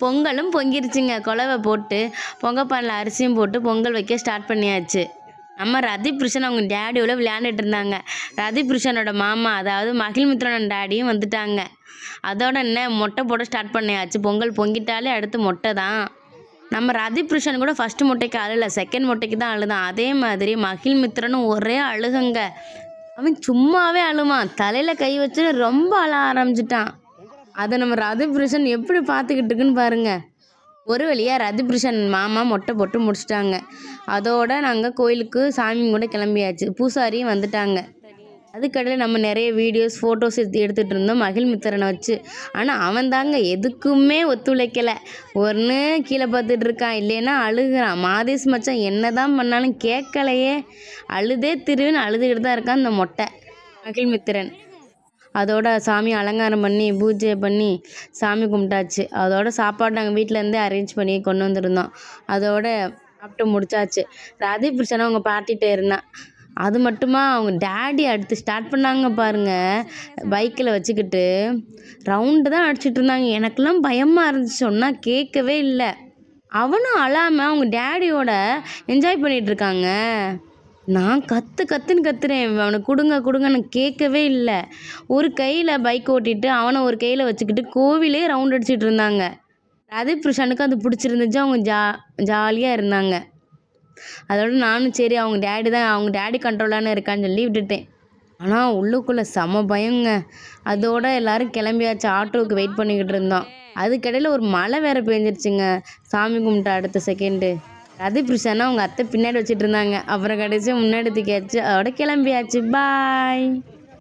பொங்கலும் பொங்கிருச்சுங்க. குலவை போட்டு பொங்கப்பானில் அரிசியும் போட்டு பொங்கல் வைக்க ஸ்டார்ட் பண்ணியாச்சு. நம்ம ரதிபுருஷன் அவங்க டேடியோட விளையாண்டுட்டு இருந்தாங்க. ரதிபுருஷனோட மாமா அதாவது மகிழ்மித்ரனோட டேடியும் வந்துட்டாங்க. அதோட என்ன மொட்டை போட ஸ்டார்ட் பண்ணியாச்சு. பொங்கல் பொங்கிட்டாலே அடுத்து மொட்டை தான். நம்ம ரதிபுருஷன் கூட ஃபஸ்ட்டு மொட்டைக்கு அழுல, செகண்ட் மொட்டைக்கு தான் அழுதான். அதே மாதிரி மகிழ்மித்ரனும் ஒரே அழுகுங்க. அவன் சும்மாவே அழுவான், தலையில் கை வச்சு ரொம்ப அழ ஆரம்பிச்சிட்டான். அதை நம்ம ரதிபுருஷன் எப்படி பார்த்துக்கிட்டு இருக்குன்னு பாருங்க. ஒரு வழியாக ரதிபுருஷன் மாமா மொட்டை போட்டு முடிச்சிட்டாங்க. அதோட நாங்கள் கோயிலுக்கு சாமி கூட கிளம்பியாச்சு. பூசாரியும் வந்துட்டாங்க. அதுக்கடையில் நம்ம நிறைய வீடியோஸ் ஃபோட்டோஸ் எடுத்துகிட்டு இருந்தோம் மகிழ்மித்திரனை வச்சு. ஆனால் அவன் தாங்க எதுக்குமே ஒத்துழைக்கலை. ஒன்று கீழே பார்த்துட்டு இருக்கான், இல்லைன்னா அழுகிறான். மாதேஷ் மச்சான் என்ன தான் பண்ணாலும் கேட்கலையே, அழுதே திருவின்னு அழுதுகிட்டு தான் இருக்கான் இந்த மொட்டை மகிழ்மித்திரன். அதோட சாமி அலங்காரம் பண்ணி பூஜை பண்ணி சாமி கும்பிட்டாச்சு. அதோட சாப்பாடு நாங்கள் வீட்டிலேருந்தே அரேஞ்ச் பண்ணி கொண்டு வந்திருந்தோம். அதோட சாப்பிட்டு முடிச்சாச்சு. ரதிபுருஷனை அவங்க பாட்டிகிட்ட இருந்தான். அது மட்டுமா அவங்க டேடி அடுத்து ஸ்டார்ட் பண்ணாங்க பாருங்கள். பைக்கில் வச்சுக்கிட்டு ரவுண்டு தான் அடிச்சிட்டு இருந்தாங்க. எனக்கெல்லாம் பயமாக இருந்துச்சு, சொன்னால் கேட்கவே இல்லை. அவனும் அழாமல் அவங்க டேடியோட என்ஜாய் பண்ணிகிட்ருக்காங்க. நான் கத்துன்னு கத்துறேன், அவனுக்கு கொடுங்க கொடுங்கன்னு கேட்கவே இல்லை. ஒரு கையில் பைக் ஓட்டிட்டு அவனை ஒரு கையில் வச்சுக்கிட்டு கோவிலே ரவுண்ட் அடிச்சிட்டு இருந்தாங்க. ரதிபுருஷனுக்கு அது பிடிச்சிருந்துச்சு. அவங்க ஜாலியாக இருந்தாங்க. அதோட நானும் சரி அவங்க டேடி கண்ட்ரோலான இருக்கான்னு சொல்லி விட்டுட்டேன். ஆனால் உள்ளுக்குள்ளே செம பயங்க. அதோட எல்லோரும் கிளம்பியாச்சு. ஆட்டோவுக்கு வெயிட் பண்ணிக்கிட்டு இருந்தோம். அதுக்கடையில் ஒரு மழை வேறு பெஞ்சிருச்சுங்க. சாமி கும்பிட்ட அடுத்த செகண்டு ரதிபுருஷனை அவங்க அத்தை பின்னாடி வச்சுட்டு இருந்தாங்க. அப்புறம் கடைசியாக முன்னாடி தூக்கியாச்சு. அதோட கிளம்பியாச்சு. பாய்.